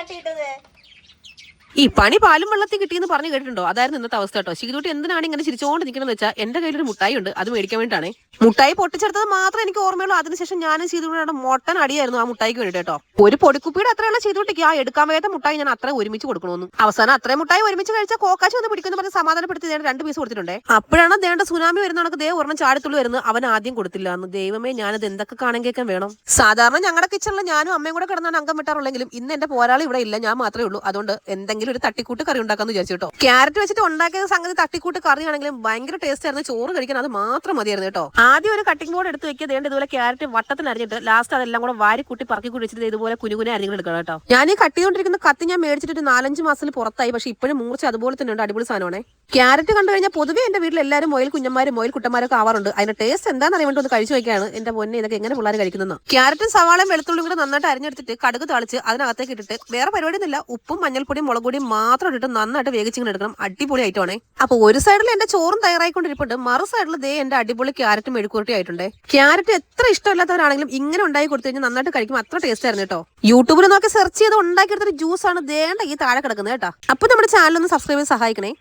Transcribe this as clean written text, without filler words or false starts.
തട്ടിയിട്ടത്? ഈ പണി പാലും വെള്ളത്തിൽ കിട്ടിയെന്ന് പറഞ്ഞു കേട്ടിട്ടുണ്ടോ? അതായിരുന്നു ഇന്നത്തെ അവസ്ഥ കേട്ടോ. ശിഖുട്ടി എന്തിനാണ് ഇങ്ങനെ ചിരിച്ചോണ്ട് നിൽക്കണമെന്ന് വെച്ചാൽ എന്റെ കയ്യിലൊരു മുട്ടായി ഉണ്ട്, അത് മേടിക്കാൻ വേണ്ടിയിട്ടാണ്. മുട്ടായി പൊട്ടിച്ചെടുത്തത് മാത്രമേ എനിക്ക് ഓർമ്മയുള്ളൂ. അതിനുശേഷം ഞാനും ചെയ്തുകൊണ്ടാണ് മൊട്ടൻ അടിയായിരുന്നു ആ മുട്ടായിക്ക് വേണ്ടിട്ട് കേട്ടോ. ഒരു പൊടിക്കുപ്പിയുടെ അത്രയുള്ള ചെയ്തുകൊണ്ടിരിക്കുക. ആ എടുക്കാൻ വയ്യാത്ത മുട്ടായി ഞാൻ അത്ര ഒരുമിച്ച് കൊടുക്കണമെന്ന്. അവസാനം അത്രയും മുട്ടായി ഒരുമിച്ച് കഴിച്ചാൽ കോക്കാശ് വന്ന് പിടിക്കുന്നു പറഞ്ഞ് സമാധാനപ്പെടുത്തി ഞാൻ 2 പീസ് കൊടുത്തിട്ടുണ്ട്. അപ്പോഴാണ് ദേണ്ട സുനാമി വരുന്ന കണക്ക് ദേ ഒരെണ്ണം ചാടിത്തുള്ളി വരുന്നത്. അവൻ ആദ്യം കൊടുത്തില്ല എന്ന്. ദൈവമേ, ഞാനത് എന്തൊക്കെ കാണാൻ കേൾക്കാൻ വേണം. സാധാരണ ഞങ്ങളുടെ കിച്ചണിൽ ഞാനും അമ്മയും കൂടെ കിടന്നാണ് അംഗം വിട്ടാറുള്ളെങ്കിലും ഇന്ന് എന്റെ പോരാളി ഇവിടെ ഇല്ല, ഞാൻ മാത്രമേ ഉള്ളൂ. അതുകൊണ്ട് എന്തെങ്കിലും ഒരു തട്ടിക്കൂട്ട് കറി ഉണ്ടാക്കാന്ന് വിചാരിച്ചു കേട്ടോ. ക്യാരറ്റ് വെച്ചിട്ട് ഉണ്ടാക്കിയ സംഗതി തട്ടിക്കൂട്ട് കറിയാണെങ്കിലും ഭയങ്കര ടേസ്റ്റ് ആയിരുന്നു. ചോറ് കഴിക്കാൻ അത് മാത്രം മതിയായിരുന്നു കേട്ടോ. ആദ്യം ഒരു കട്ടിംഗ് ബോർഡ് എടുത്ത് വെക്കുക. ദേണ്ട ഇതുപോലെ ക്യാരറ്റ് വട്ടത്തിൽ അരിഞ്ഞിട്ട് ലാസ്റ്റ് അതെല്ലാം കൂടെ വാരി കൂട്ടി പറക്കി കൂടി വെച്ചിട്ട് ഇതുപോലെ കുനുകുനെ അരിഞ്ഞെടുക്കണം കേട്ടോ. ഞാൻ ഈ കട്ട് ചെയ്തുകൊണ്ടിരിക്കുന്ന കത്തി ഞാൻ മേടിച്ചിട്ട് ഒരു 4-5 മാസത്തിൽ പുറത്തായി. പക്ഷെ ഇപ്പോഴും മൂർച്ച അതുപോലെ തന്നെ ഉണ്ട്. അടിപൊളി സാധനമാണ്. ക്യാരറ്റ് കണ്ടു കഴിഞ്ഞാൽ പൊതുവെ എന്റെ വീട്ടിൽ എല്ലാവരും മൊയിൽ കുഞ്ഞന്മാരും മൊയിൽ കുട്ടന്മാരൊക്കെ ആവാറുണ്ട്. അതിന്റെ ടേസ്റ്റ് എന്താണെന്ന് അറിയാൻ വേണ്ടി ഒന്ന് കഴിച്ചു വയ്ക്കുകയാണ്. എന്റെ പൊന്നെ, ഇതൊക്കെ എങ്ങനെ പിള്ളേർ കഴിക്കുന്നു. ക്യാരറ്റും സവാളയും വെളുത്തുള്ളിയും കൂടെ നന്നായിട്ട് അരിഞ്ഞെടുത്തിട്ട് കടുക് തളിച്ച് അതിനകത്തേക്ക് ഇട്ടിട്ട് വേറെ പരിപാടിയൊന്നുമില്ല, ഉപ്പും മഞ്ഞൾപ്പൊടിയും മുളക് പൊടിയും മാത്രം ഇട്ടിട്ട് നന്നായിട്ട് വേവിച്ചിങ്ങനെ എടുക്കണം. അടിപൊളി ആയിട്ടാണ്. അപ്പൊ ഒരു സൈഡിൽ എന്റെ ചോറും തയ്യാറായിക്കൊണ്ടിരിപ്പുണ്ട്, മറു സൈഡിൽ ദേ എന്റെ അടിപൊളി ക്യാരറ്റും മെഴുക്കുവരട്ടി ആയിട്ടുണ്ട്. ക്യാരറ്റ് എത്ര ഇഷ്ടമില്ലാത്തവരാണെങ്കിലും ഇങ്ങനെ ഉണ്ടാക്കി കൊടുത്തു കഴിഞ്ഞാൽ നന്നായിട്ട് കഴിക്കും. അത്ര ടേസ്റ്റ് ആയിരുന്നു കേട്ടോ. യൂട്യൂബിൽ നോക്കി സെർച്ച് ചെയ്ത് ഉണ്ടാക്കിയെടുത്തൊരു ജ്യൂസാണ് ദേണ്ട ഈ താഴെ കിടക്കുന്നത് കേട്ടോ. അപ്പൊ നമ്മുടെ ചാനൽ ഒന്ന് സബ്സ്ക്രൈബ് ചെയ്ത് സഹായിക്കണേ.